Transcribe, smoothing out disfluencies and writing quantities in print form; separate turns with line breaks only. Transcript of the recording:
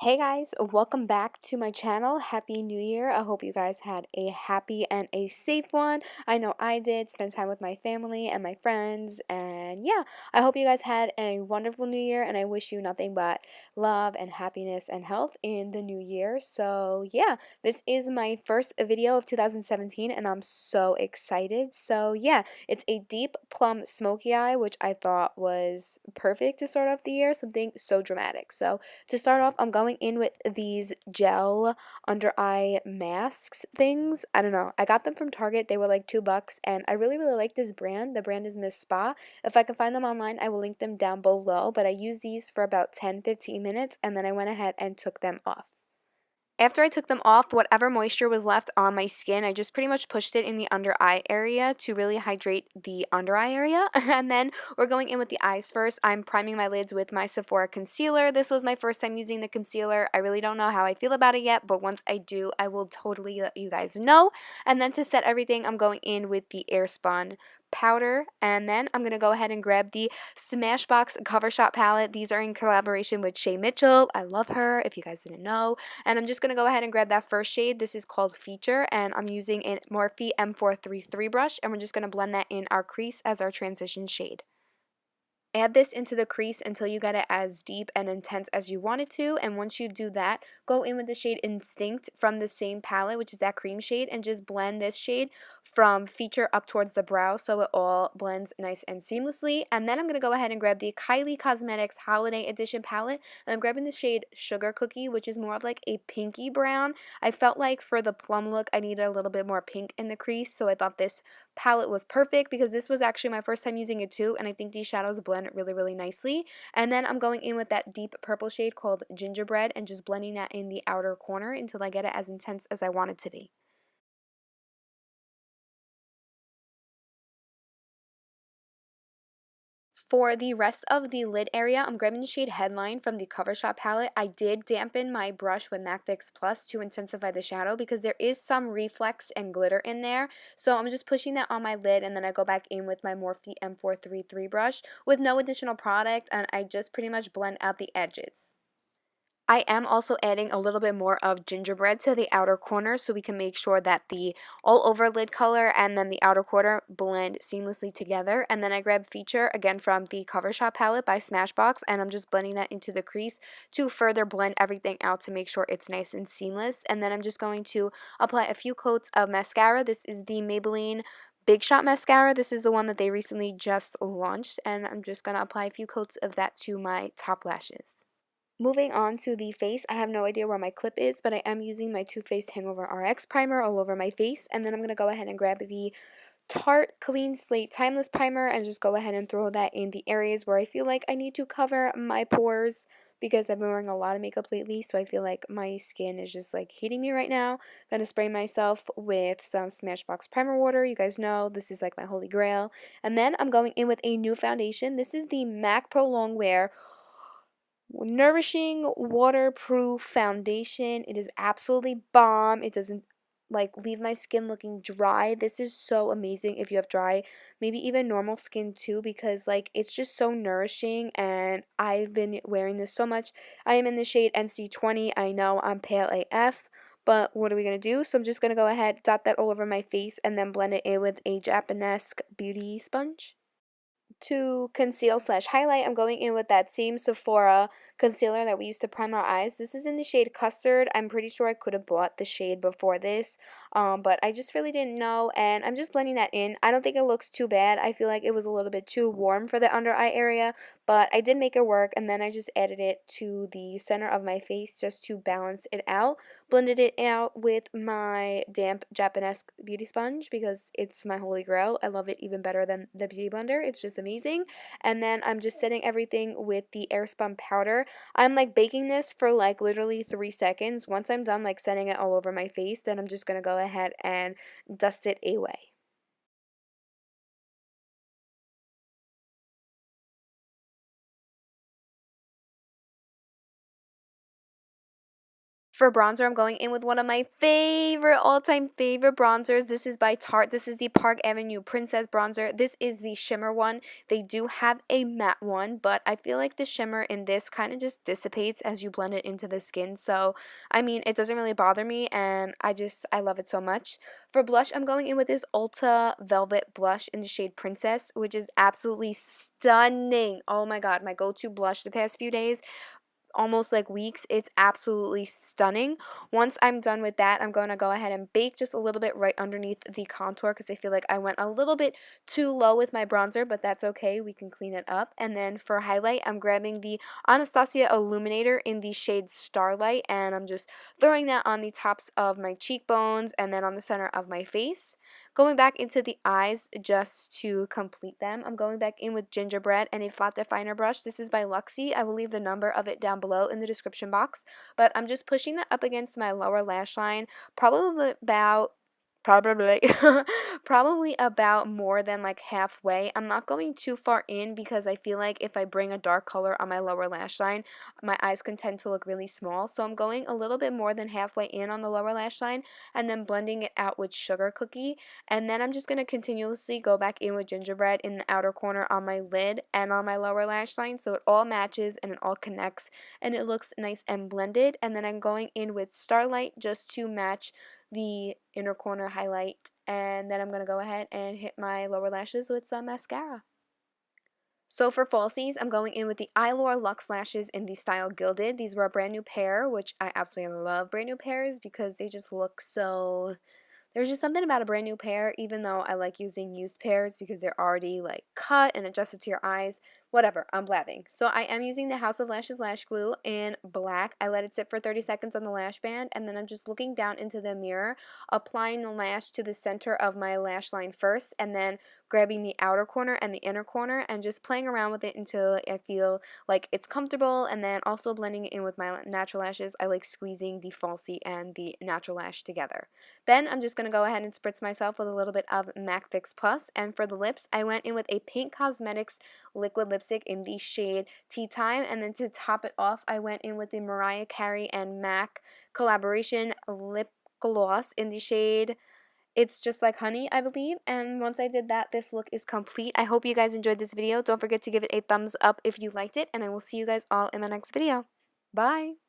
Hey guys, welcome back to my channel. Happy New Year. I hope you guys had a happy and a safe one. I know I did. Spend time with my family and my friends. And yeah, I hope you guys had a wonderful New Year. And I wish you nothing but love and happiness and health in the new year. So yeah, this is my first video of 2017 and I'm so excited. So yeah, it's a deep plum smoky eye, which I thought was perfect to start off the year. Something so dramatic. So to start off, I'm going in with these gel under eye masks things. I don't know. I got them from Target. They were like $2 and I really like this brand. The brand is Miss Spa. If I can find them online, I will link them down below, but I used these for about 10-15 minutes and then I went ahead and took them off. After I took them off, whatever moisture was left on my skin, I just pretty much pushed it in the under eye area to really hydrate the under eye area. And then we're going in with the eyes first. I'm priming my lids with my Sephora concealer. This was my first time using the concealer. I really don't know how I feel about it yet, but once I do, I will totally let you guys know. And then to set everything, I'm going in with the Airspun powder, and then I'm going to go ahead and grab the Smashbox Cover Shot palette. These are in collaboration with Shay Mitchell. I love her, if you guys didn't know. And I'm just going to go ahead and grab that first shade. This is called Feature, and I'm using a Morphe M433 brush, and we're just going to blend that in our crease as our transition shade. Add this into the crease until you get it as deep and intense as you want it to, and once you do that, go in with the shade Instinct from the same palette, which is that cream shade, and just blend this shade from Feature up towards the brow so it all blends nice and seamlessly. And then I'm going to go ahead and grab the Kylie Cosmetics Holiday Edition palette, and I'm grabbing the shade Sugar Cookie, which is more of like a pinky brown. I felt like for the plum look, I needed a little bit more pink in the crease, so I thought this palette was perfect because this was actually my first time using it too, and I think these shadows blend really nicely. And then I'm going in with that deep purple shade called Gingerbread and just blending that in the outer corner until I get it as intense as I want it to be. For the rest of the lid area, I'm grabbing the shade Headline from the Cover Shot palette. I did dampen my brush with MAC Fix Plus to intensify the shadow because there is some reflex and glitter in there. So I'm just pushing that on my lid, and then I go back in with my Morphe M433 brush with no additional product, and I just pretty much blend out the edges. I am also adding a little bit more of gingerbread to the outer corner so we can make sure that the all over lid color and then the outer corner blend seamlessly together. And then I grab Feature again from the Cover Shot palette by Smashbox, and I'm just blending that into the crease to further blend everything out to make sure it's nice and seamless. And then I'm just going to apply a few coats of mascara. This is the Maybelline Big Shot mascara. This is the one that they recently just launched, and I'm just going to apply a few coats of that to my top lashes. Moving on to the face, I have no idea where my clip is, but I am using my Too Faced Hangover RX primer all over my face. And then I'm going to go ahead and grab the Tarte Clean Slate Timeless Primer and just go ahead and throw that in the areas where I feel like I need to cover my pores because I've been wearing a lot of makeup lately, so I feel like my skin is just like hitting me right now. I'm going to spray myself with some Smashbox Primer Water. You guys know this is like my holy grail. And then I'm going in with a new foundation. This is the MAC Pro Longwear Nourishing Waterproof Foundation. It is absolutely bomb. It doesn't like leave my skin looking dry. This is so amazing if you have dry, maybe even normal skin too, because like it's just so nourishing, and I've been wearing this so much. I am in the shade NC20. I know I'm pale AF, but what are we going to do? So I'm just going to go ahead, dot that all over my face, and then blend it in with a Japanesque beauty sponge. To conceal slash highlight, I'm going in with that same Sephora concealer that we used to prime our eyes. This is in the shade Custard. I'm pretty sure I could have bought the shade before this, but I just really didn't know, and I'm just blending that in. I don't think it looks too bad. I feel like it was a little bit too warm for the under eye area, but I did make it work, and then I just added it to the center of my face just to balance it out. Blended it out with my damp Japanese beauty sponge because it's my holy grail. I love it even better than the beauty blender. It's just amazing. And then I'm just setting everything with the Airspun powder. I'm like baking this for like literally 3 seconds. Once I'm done like setting it all over my face, then I'm just going to go ahead and dust it away. For bronzer, I'm going in with one of my favorite, all-time favorite bronzers. This is by Tarte. This is the Park Avenue Princess Bronzer. This is the shimmer one. They do have a matte one, but I feel like the shimmer in this kind of just dissipates as you blend it into the skin. So, I mean, it doesn't really bother me, and I love it so much. For blush, I'm going in with this Ulta Velvet Blush in the shade Princess, which is absolutely stunning. Oh my god, my go-to blush the past few days, almost like weeks. It's absolutely stunning. Once I'm done with that, I'm going to go ahead and bake just a little bit right underneath the contour because I feel like I went a little bit too low with my bronzer, but that's okay. We can clean it up. And then for highlight, I'm grabbing the Anastasia Illuminator in the shade Starlight, and I'm just throwing that on the tops of my cheekbones and then on the center of my face. Going back into the eyes just to complete them, I'm going back in with Gingerbread and a flat definer brush. This is by Luxe. I will leave the number of it down below in the description box. But I'm just pushing that up against my lower lash line, probably probably about more than like halfway. I'm not going too far in because I feel like if I bring a dark color on my lower lash line, my eyes can tend to look really small. So I'm going a little bit more than halfway in on the lower lash line and then blending it out with Sugar Cookie. And then I'm just going to continuously go back in with Gingerbread in the outer corner on my lid and on my lower lash line, so it all matches and it all connects and it looks nice and blended. And then I'm going in with Starlight just to match the inner corner highlight, and then I'm going to go ahead and hit my lower lashes with some mascara. So for falsies, I'm going in with the eyelure Luxe lashes in the style Gilded. These were a brand new pair, which I absolutely love brand new pairs because they just look so, there's just something about a brand new pair, even though I like using used pairs because they're already like cut and adjusted to your eyes. Whatever, I'm blabbing. So I am using the House of Lashes lash glue in black. I let it sit for 30 seconds on the lash band, and then I'm just looking down into the mirror, applying the lash to the center of my lash line first, and then grabbing the outer corner and the inner corner and just playing around with it until I feel like it's comfortable, and then also blending it in with my natural lashes. I like squeezing the falsie and the natural lash together. Then I'm just going to go ahead and spritz myself with a little bit of MAC Fix Plus. And for the lips, I went in with a Pink Cosmetics liquid lipstick in the shade Tea Time. And then to top it off, I went in with the Mariah Carey and MAC collaboration lip gloss in the shade It's Just Like Honey, I believe. And once I did that, this look is complete. I hope you guys enjoyed this video. Don't forget to give it a thumbs up if you liked it. And I will see you guys all in my next video. Bye!